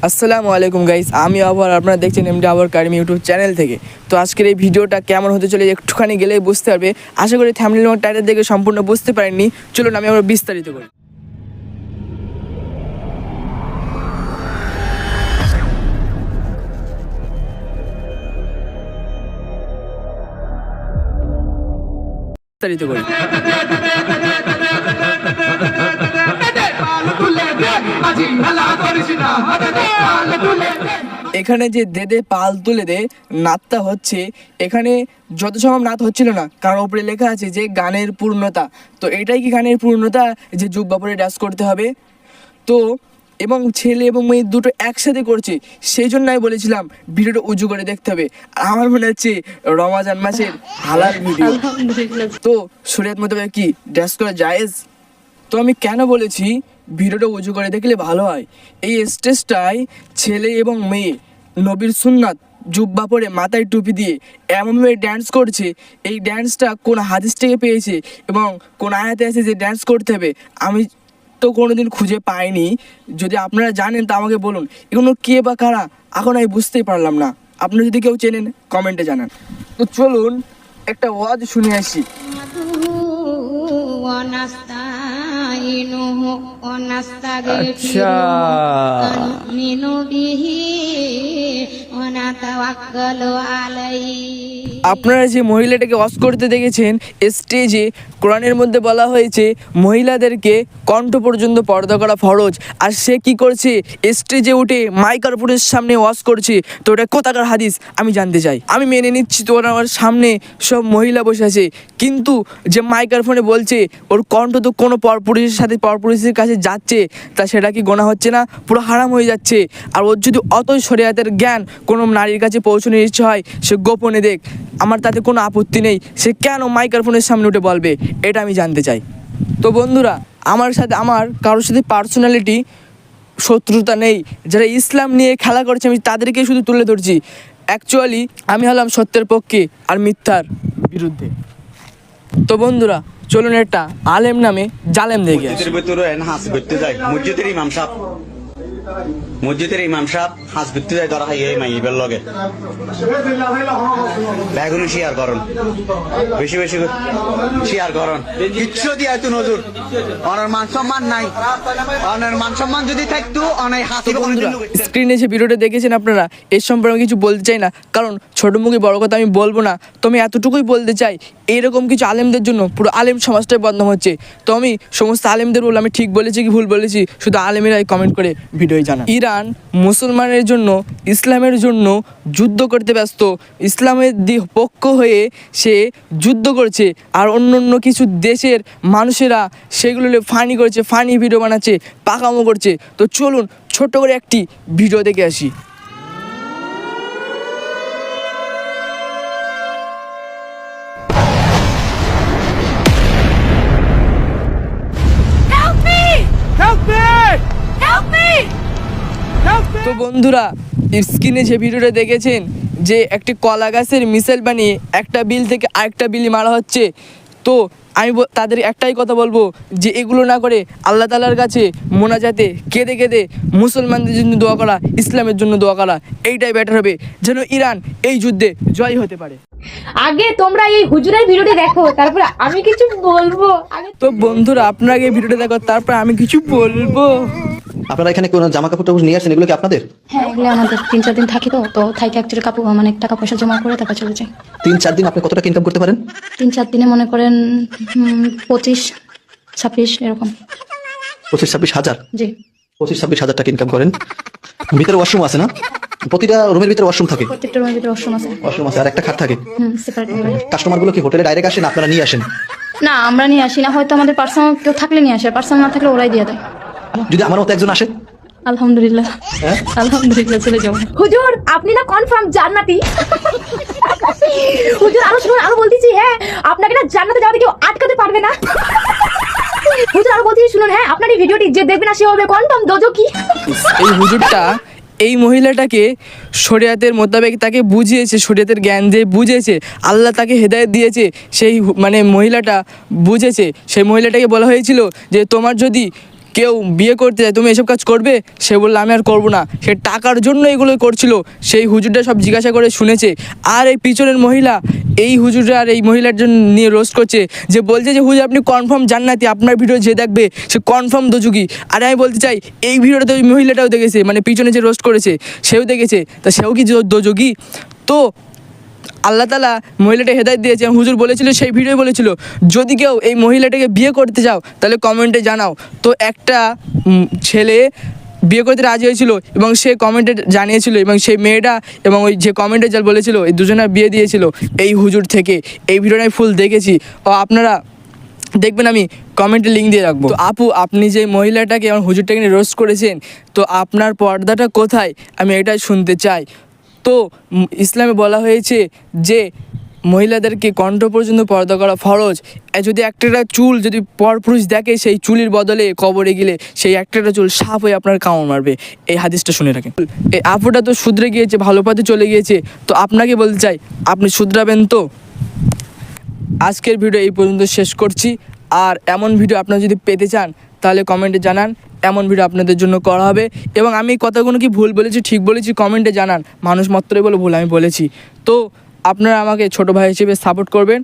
আসসালামু আলাইকুম গাইস, আমি আবার আপনারা দেখছেন এমডি আবার কারিম ইউটিউব চ্যানেল থেকে। তো আজকের এই ভিডিওটা কেমন হতে চলে একটুখানি গেলেই বুঝতে পারবে। আশা করি থাম্বনেল এবং টাইটেল দেখে সম্পূর্ণ বুঝতে পারেননি। চলুন আমি আবার বিস্তারিত করি। এখানে যে দেদে পাল তুলে দে নাতটা হচ্ছে, এখানে যত সম্ভব নাত হচ্ছিল না, কারণ উপরে লেখা আছে যে গানের পূর্ণতা। তো এটাই কি গানের পূর্ণতা যে জুব্বা পরে ডান্স করতে হবে? তো এবং ছেলে এবং মেয়ে দুটো একসাথে করছে, সেই জন্য আমি বলেছিলাম ভিডিওটা উঁচু করে দেখতে হবে। আমার মনে হচ্ছে রমাজান মাসের হালাল ভিডিও। তো শরীয়ত মোতাবেক কি ডান্স করা জায়েজ? তো আমি কেন বলেছি ভিডিওটা উঁচু করে দেখলে ভালো হয়। এই স্টেজটায় ছেলে এবং মেয়ে নবীর সুন্নাত জুব্বা পরে মাথায় টুপি দিয়ে এমনভাবে ড্যান্স করছে। এই ড্যান্সটা কোন হাদিস থেকে পেয়েছে এবং কোন আয়াতে আছে যে ড্যান্স করতে হবে, আমি তো কোনোদিন খুঁজে পাইনি। যদি আপনারা জানেন তা আমাকে বলুন। এগুলো কে বা কারা এখন আমি বুঝতেই পারলাম না। আপনারা যদি কেউ চেনেন কমেন্টে জানান। তো চলুন একটা ওয়াজ শুনে আসি। আচ্ছা, আপনারা যে মহিলাটাকে ওয়াজ করতে দেখেছেন স্টেজে, কোরআনের মধ্যে বলা হয়েছে মহিলাদেরকে কণ্ঠ পর্যন্ত পর্দা করা ফরজ, আর সে কি করছে স্টেজে উঠে মাইক্রোফোনের সামনে ওয়াজ করছে। তো এটা কোথাকার হাদিস আমি জানতে চাই। আমি মেনে নিচ্ছি তো আমার সামনে সব মহিলা বসে আছে, কিন্তু যে মাইক্রোফোনে বলছে ওর কণ্ঠ তো কোনো পরপুরুষের সাথে পরপুরুষের কাছে যাচ্ছে, তা সেটা কি গোনা হচ্ছে না? পুরো হারাম হয়ে যাচ্ছে। আর ওর যদি অতই শরীয়তের জ্ঞান কোনো নারীর কাছে পৌঁছানোর ইচ্ছে হয়, সে গোপনে দেখ, আমার তাতে কোনো আপত্তি নেই। সে কেন মাইক্রোফোনের সামনে উঠে বলবে, এটা আমি জানতে চাই। তো বন্ধুরা, আমার কারোর সাথে পার্সোনালিটি শত্রুতা নেই। যারা ইসলাম নিয়ে খেলা করছে আমি তাদেরকে শুধু তুলে ধরছি। অ্যাকচুয়ালি আমি হলাম সত্যের পক্ষে আর মিথ্যার বিরুদ্ধে। তো বন্ধুরা চলুন একটা আলেম নামে জালেম দেখে আসি। মসজিদের ইমাম সাহেব হাঁস ভিত্তি যায় ধরা এই মাইবের লগে বেগুনি শেয়ার করুন, বেশি বেশি শেয়ার করুন। কিচ্ছু দিয়ে তুই নজর অনার মান সম্মান নাই। অনার মান সম্মান যদি থাকতো অনেক হাসি। বন্ধুরা স্ক্রিনে যে ভিডিওটা দেখেছেন আপনারা, এর সম্পর্কে কিছু বলতে চাই না, কারণ ছোট মুখে বড় কথা আমি বলবো না। তো আমি এতটুকুই বলতে চাই, এইরকম কিছু আলেমদের জন্য পুরো আলেম সমাজটাই বদনাম হচ্ছে। তো আমি সমস্ত আলেমদের বলবো, আমি ঠিক বলেছি কি ভুল বলেছি শুধু আলেমেরাই কমেন্ট করে ভিডিও জানান। ইরান মুসলমানের জন্য, ইসলামের জন্য যুদ্ধ করতে ব্যস্ত। ইসলামের পক্ষ হয়ে সে যুদ্ধ করছে, আর অন্য কিছু দেশের মানুষেরা সেগুলো ফানি করছে, ফানি ভিডিও বানাচ্ছে, পাকামো করছে। তো চলুন ছোট্ট করে একটি ভিডিও দেখে আসি। তো বন্ধুরা স্ক্রিনে যে ভিডিওটা দেখেছেন, যে একটি কলা গাছের মিসাইল বানিয়ে একটা বিল থেকে আরেকটা বিলি মারা হচ্ছে। তো আমি তাদের একটাই কথা বলবো যে এগুলো না করে আল্লাহ তাআলার কাছে মোনাজাতে কেঁদে কেঁদে মুসলমানদের জন্য দোয়া করা, ইসলামের জন্য দোয়া করা, এইটাই বেটার হবে, যেন ইরান এই যুদ্ধে জয় হতে পারে। আগে তোমরা এই হুজুরের ভিডিওটি দেখো, তারপরে আমি কিছু বলবো। তো বন্ধুরা আপনারা এই ভিডিওটা দেখো, তারপর আমি কিছু বলবো। আপনারা এখানে কোন জামা কাপড় টাপড় নিয়ে আসেন? এগুলো কি আপনাদের? হ্যাঁ, এগুলো আমাদের 3-4 দিন থাকি। তো থাইকে অ্যাকচুয়ালি কাপড় মানে টাকা পয়সা জমা করে তারপর চলে যাই। 3-4 দিন আপনি কত টাকা ইনকাম করতে পারেন? 3-4 দিনে মনে করেন 25-26 এরকম। 25-26 হাজার? জি, 25-26 হাজার টাকা ইনকাম করেন। ভিতরে ওয়াশরুম আছে না? প্রতিটা রুমের ভিতরে ওয়াশরুম থাকে? প্রত্যেকটা রুমের ভিতরে ওয়াশরুম আছে। ওয়াশরুম আছে আর একটা খাট থাকে? সেপারেট। কাস্টমার গুলো কি হোটেলে ডাইরেক্ট আসেন, আপনারা নিয়ে আসেন? না, আমরা নিয়ে আসি না, হয়তো আমাদের পার্সোনাল কেউ থাকলে নিয়ে আসে, পার্সোনাল না থাকলে ওরাই দিয়ে দেয়। যদি আমার মতো একজন আসে? আলহামদুলিল্লাহ, আলহামদুলিল্লাহ চলে যাবো। হুজুর আপনি না কনফার্ম জান্নাতি। হুজুর আরো শুনুন, আরো বলতেছি, হ্যাঁ আপনাকে না জান্নাতে যাওয়াতে কেউ আটকাতে পারবে না। হুজুর আরো বলতেছি শুনুন, হ্যাঁ আপনার এই ভিডিওটি যে দেখবে না সে হবে কনফার্ম দোজকি। এই হুজুরটা এই মহিলাটাকে শরিয়াতের মোতাবেক তাকে বুঝিয়েছে, শরিয়াতের জ্ঞান দিয়ে বুঝিয়েছে, আল্লাহ তাকে হেদায়েত দিয়েছে। সেই মহিলাটা বুঝেছে। সেই মহিলাটাকে বলা হয়েছিল যে তোমার যদি কেউ বিয়ে করতে যায় তুমি এসব কাজ করবে? সে বললো আমি আর করবো না। সে টাকার জন্য এগুলো করছিল। সেই হুজুরটা সব জিজ্ঞাসা করে শুনেছে। আর এই পিছনের মহিলা এই হুজুরটা আর এই মহিলার জন্য নিয়ে রোস্ট করছে, যে বলছে যে হুজুর আপনি কনফার্ম জান্নাতি, আপনার ভিডিও যে দেখবে সে কনফার্ম দোজুকি। আর আমি বলতে চাই এই ভিডিওটা তো ওই মহিলাটাও দেখেছে, মানে পিছনে যে রোস্ট করেছে সেও দেখেছে, তা সেও কি দোজুকি? তো আল্লাহ তাআলা মহিলাটা হেদায়েত দিয়েছে। হুজুর বলেছিল, সেই ভিডিও বলেছিল যদি কেউ এই মহিলাটাকে বিয়ে করতে চাও তাহলে কমেন্টে জানাও। তো একটা ছেলে বিয়ে করতে রাজি হয়েছিল এবং সে কমেন্টে জানিয়েছিল, এবং সেই মেয়েটা এবং ওই যে কমেন্টে যা বলেছিল এই দুজনের বিয়ে দিয়েছিল এই হুজুর থেকে। এই ভিডিওটা আমি ফুল দেখেছি, ও আপনারা দেখবেন, আমি কমেন্টে লিঙ্ক দিয়ে রাখবো। তো আপু, আপনি যে মহিলাটাকে এবং হুজুরটাকে নিয়ে রোস্ট করেছেন, তো আপনার পর্দাটা কোথায় আমি এটাই শুনতে চাই। তো ইসলামে বলা হয়েছে যে মহিলাদেরকে কণ্ঠ পর্যন্ত পর্দা করা ফরজ। যদি একটা চুল যদি পরপুরুষ দেখে, সেই চুলের বদলে কবরে গেলে সেই একটা চুল সাপ হয়ে আপনার কামড় মারবে। এই হাদিসটা শুনে রাখেন। এই আপুটা তো শুধরে গিয়েছে, ভালো পথে চলে গিয়েছে, তো আপনাকে বলতে চাই আপনি শুধরাবেন তো। আজকের ভিডিও এই পর্যন্ত শেষ করছি। আর এমন ভিডিও আপনারা যদি পেতে চান তাহলে কমেন্টে জানান, এমন ভিডিও আপনাদের জন্য করা হবে। এবং আমি এই কথাগুলো কি ভুল বলেছি ঠিক বলেছি কমেন্টে জানান, মানুষ মাত্রই বলে ভুল আমি বলেছি। তো আপনারা আমাকে ছোটো ভাই হিসেবে সাপোর্ট করবেন।